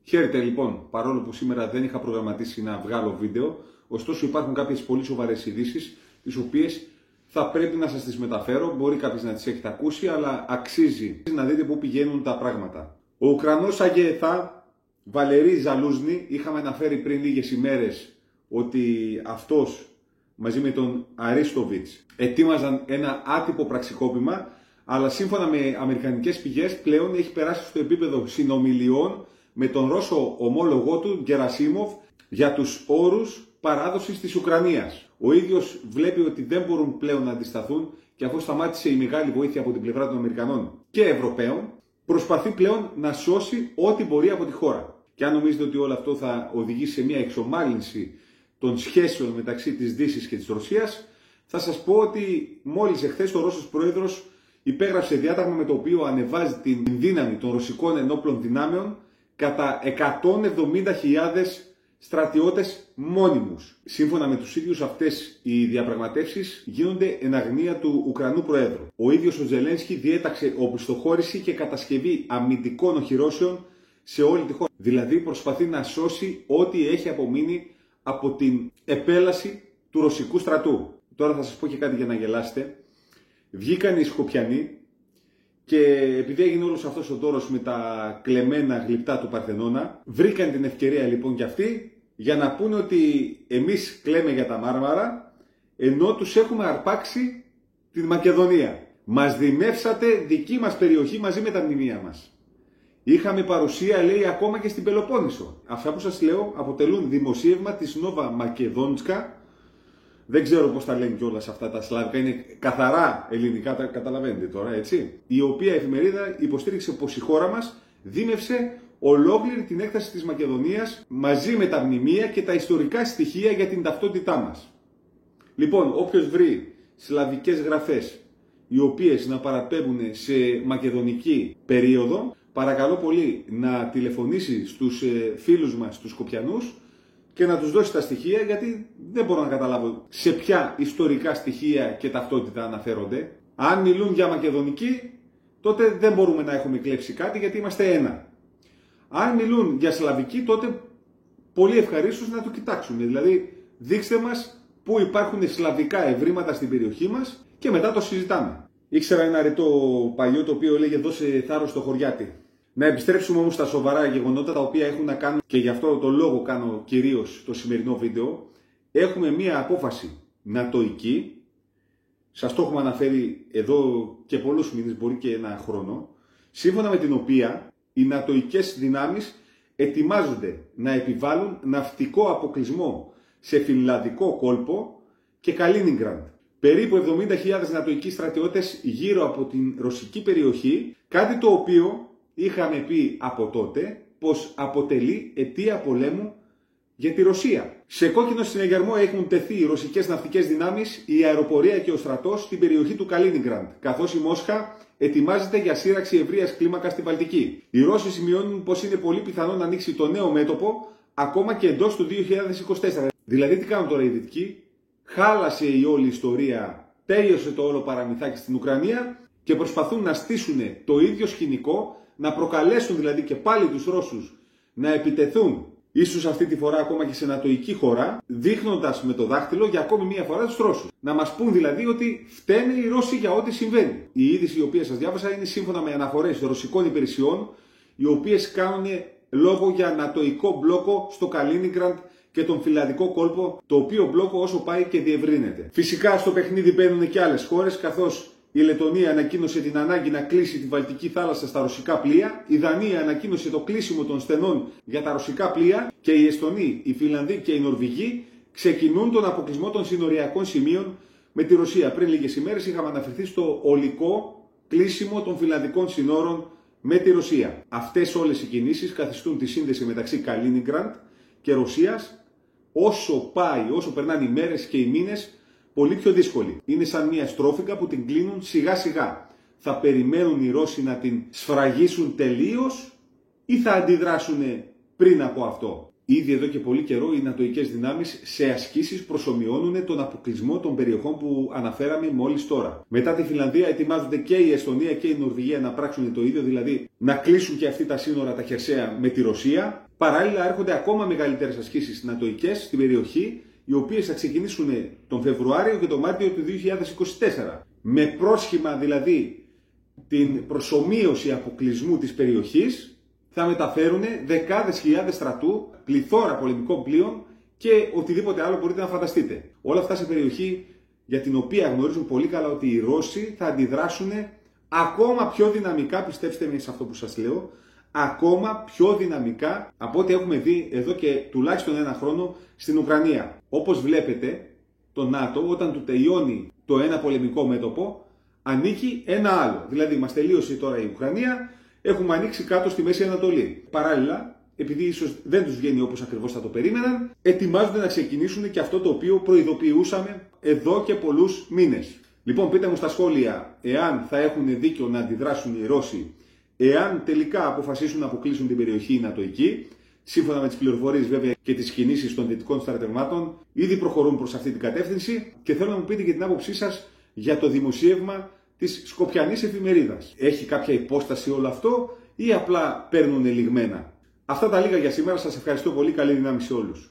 Χαίρετε λοιπόν, παρόλο που σήμερα δεν είχα προγραμματίσει να βγάλω βίντεο, ωστόσο υπάρχουν κάποιες πολύ σοβαρές ειδήσεις, τις οποίες θα πρέπει να σας τις μεταφέρω. Μπορεί κάποιος να τις έχετε ακούσει, αλλά αξίζει να δείτε πού πηγαίνουν τα πράγματα. Ο Ουκρανός αγιεθά Βαλερί Ζαλούζνη, είχαμε αναφέρει πριν λίγες ημέρες ότι αυτός μαζί με τον Αρίστοβιτς ετοίμαζαν ένα άτυπο πραξικόπημα, αλλά σύμφωνα με αμερικανικές πηγές πλέον έχει περάσει στο επίπεδο συνομιλιών με τον Ρώσο ομόλογό του Γκερασίμοφ για τους όρους παράδοσης της Ουκρανίας. Ο ίδιος βλέπει ότι δεν μπορούν πλέον να αντισταθούν και αφού σταμάτησε η μεγάλη βοήθεια από την πλευρά των Αμερικανών και Ευρωπαίων, προσπαθεί πλέον να σώσει ό,τι μπορεί από τη χώρα. Και αν νομίζετε ότι όλο αυτό θα οδηγήσει σε μια εξομάλυνση των σχέσεων μεταξύ της Δύσης και της Ρωσίας, θα σας πω ότι μόλις εχθές ο Ρώσος Πρόεδρος υπέγραψε διάταγμα με το οποίο ανεβάζει την δύναμη των ρωσικών ενόπλων δυνάμεων κατά 170.000 στρατιώτες μόνιμους. Σύμφωνα με τους ίδιους, αυτές οι διαπραγματεύσεις γίνονται εν αγνία του Ουκρανού Προέδρου. Ο ίδιος ο Ζελένσκι διέταξε οπισθοχώρηση και κατασκευή αμυντικών οχυρώσεων σε όλη τη χώρα. Δηλαδή προσπαθεί να σώσει ό,τι έχει απομείνει από την επέλαση του ρωσικού στρατού. Τώρα θα σας πω και κάτι για να γελάσετε. Βγήκαν οι Σκοπιανοί και επειδή έγινε όλος αυτός ο τόρος με τα κλεμμένα γλυπτά του Παρθενώνα, βρήκαν την ευκαιρία λοιπόν κι αυτοί για να πούνε ότι εμείς κλαίμε για τα Μάρμαρα, ενώ τους έχουμε αρπάξει την Μακεδονία. Μας δημεύσατε δική μας περιοχή μαζί με τα μνημεία μας. Είχαμε παρουσία, λέει, ακόμα και στην Πελοπόννησο. Αυτά που σας λέω αποτελούν δημοσίευμα της Νόβα Μακεδόνσκα. Δεν ξέρω πώς τα λένε κιόλας αυτά τα σλάβικα, είναι καθαρά ελληνικά, τα καταλαβαίνετε τώρα, έτσι. Η οποία εφημερίδα υποστήριξε πως η χώρα μας δίμευσε ολόκληρη την έκταση της Μακεδονίας μαζί με τα μνημεία και τα ιστορικά στοιχεία για την ταυτότητά μας. Λοιπόν, όποιος βρει σλαβικές γραφές οι οποίες να παραπέμπουν σε μακεδονική περίοδο, παρακαλώ πολύ να τηλεφωνήσει στους φίλους μας, τους Σκοπιανούς, και να τους δώσει τα στοιχεία, γιατί δεν μπορώ να καταλάβω σε ποια ιστορικά στοιχεία και ταυτότητα αναφέρονται. Αν μιλούν για μακεδονική, τότε δεν μπορούμε να έχουμε κλέψει κάτι, γιατί είμαστε ένα. Αν μιλούν για σλαβική, τότε πολύ ευχαρίστως να το κοιτάξουμε. Δηλαδή, δείξτε μας πού υπάρχουν σλαβικά ευρήματα στην περιοχή μας και μετά το συζητάμε. Ήξερα ένα ρητό παλιό το οποίο έλεγε «δώσε θάρρος στο χωριάτι». Να επιστρέψουμε όμως στα σοβαρά γεγονότα τα οποία έχουν να κάνουν, και γι' αυτό το λόγο κάνω κυρίως το σημερινό βίντεο. Έχουμε μία απόφαση νατοϊκή, σας το έχουμε αναφέρει εδώ και πολλούς μήνες, μπορεί και ένα χρόνο, σύμφωνα με την οποία οι νατοϊκές δυνάμεις ετοιμάζονται να επιβάλλουν ναυτικό αποκλεισμό σε φινλανδικό κόλπο και Καλίνιγκραντ. Περίπου 70.000 νατοικοί στρατιώτες γύρω από την ρωσική περιοχή, κάτι το οποίο είχαμε πει από τότε πως αποτελεί αιτία πολέμου για τη Ρωσία. Σε κόκκινο συνεγερμό έχουν τεθεί οι ρωσικές ναυτικές δυνάμεις, η αεροπορία και ο στρατός στην περιοχή του Καλίνιγκραντ, καθώς η Μόσχα ετοιμάζεται για σύραξη ευρείας κλίμακας στη Βαλτική. Οι Ρώσοι σημειώνουν πως είναι πολύ πιθανό να ανοίξει το νέο μέτωπο ακόμα και εντός του 2024. Δηλαδή τι κάνουν τώρα οι Δυτικοί? Χάλασε η όλη ιστορία, τέλειωσε το όλο παραμυθάκι στην Ουκρανία και προσπαθούν να στήσουν το ίδιο σκηνικό, να προκαλέσουν δηλαδή και πάλι τους Ρώσους να επιτεθούν, ίσως αυτή τη φορά ακόμα και σε νατοϊκή χώρα, δείχνοντας με το δάχτυλο για ακόμη μία φορά τους Ρώσους. Να μας πούν δηλαδή ότι φταίνε οι Ρώσοι για ό,τι συμβαίνει. Η είδηση η οποία σας διάβασα είναι σύμφωνα με αναφορές ρωσικών υπηρεσιών, οι οποίες κάνουν λόγο για νατοϊκό μπλόκο στο Καλίνιγκραντ και τον φινλανδικό κόλπο, το οποίο μπλόκο όσο πάει και διευρύνεται. Φυσικά στο παιχνίδι μπαίνουν και άλλες χώρες, καθώς η Λετωνία ανακοίνωσε την ανάγκη να κλείσει τη Βαλτική θάλασσα στα ρωσικά πλοία, η Δανία ανακοίνωσε το κλείσιμο των στενών για τα ρωσικά πλοία και οι Εστονοί, οι Φιλανδοί και οι Νορβηγοί ξεκινούν τον αποκλεισμό των συνοριακών σημείων με τη Ρωσία. Πριν λίγες ημέρες είχαμε αναφερθεί στο ολικό κλείσιμο των φιλανδικών συνόρων με τη Ρωσία. Αυτές όλες οι κινήσεις καθιστούν τη σύνδεση μεταξύ Καλίνιγκραντ και Ρωσίας, όσο περνάνε οι μέρες και οι μήνες, πολύ πιο δύσκολη. Είναι σαν μια στρόφιγγα που την κλείνουν σιγά σιγά. Θα περιμένουν οι Ρώσοι να την σφραγίσουν τελείως ή θα αντιδράσουν πριν από αυτό? Ήδη εδώ και πολύ καιρό οι νατοικές δυνάμεις σε ασκήσεις προσομοιώνουν τον αποκλεισμό των περιοχών που αναφέραμε μόλις τώρα. Μετά τη Φινλανδία ετοιμάζονται και η Εστονία και η Νορβηγία να πράξουν το ίδιο, δηλαδή να κλείσουν και αυτοί τα σύνορα τα χερσαία με τη Ρωσία. Παράλληλα έρχονται ακόμα μεγαλύτερες ασκήσεις νατοικές στην περιοχή, οι οποίες θα ξεκινήσουν τον Φεβρουάριο και τον Μάρτιο του 2024. Με πρόσχημα δηλαδή την προσομοίωση αποκλεισμού της περιοχής, θα μεταφέρουν δεκάδες χιλιάδες στρατού, πληθώρα πολεμικών πλοίων και οτιδήποτε άλλο μπορείτε να φανταστείτε. Όλα αυτά σε περιοχή για την οποία γνωρίζουν πολύ καλά ότι οι Ρώσοι θα αντιδράσουν ακόμα πιο δυναμικά, πιστέψτε με σε αυτό που σας λέω, ακόμα πιο δυναμικά από ό,τι έχουμε δει εδώ και τουλάχιστον ένα χρόνο στην Ουκρανία. Όπως βλέπετε, το ΝΑΤΟ όταν του τελειώνει το ένα πολεμικό μέτωπο, ανήκει ένα άλλο. Δηλαδή μας τελείωσε τώρα η Ουκρανία, έχουμε ανοίξει κάτω στη Μέση Ανατολή. Παράλληλα, επειδή ίσως δεν τους βγαίνει όπως ακριβώς θα το περίμεναν, ετοιμάζονται να ξεκινήσουν και αυτό το οποίο προειδοποιούσαμε εδώ και πολλούς μήνες. Λοιπόν, πείτε μου στα σχόλια εάν θα έχουν δίκιο να αντιδράσουν οι Ρώσοι, εάν τελικά αποφασίσουν να αποκλείσουν την περιοχή νατοική. Σύμφωνα με τις πληροφορίες βέβαια και τις κινήσεις των δυτικών στρατευμάτων, ήδη προχωρούν προς αυτή την κατεύθυνση και θέλω να μου πείτε και την άποψή σας για το δημοσίευμα της Σκοπιανής Εφημερίδας. Έχει κάποια υπόσταση όλο αυτό ή απλά παίρνουν λιγμένα? Αυτά τα λίγα για σήμερα. Σας ευχαριστώ πολύ. Καλή δύναμη σε όλους.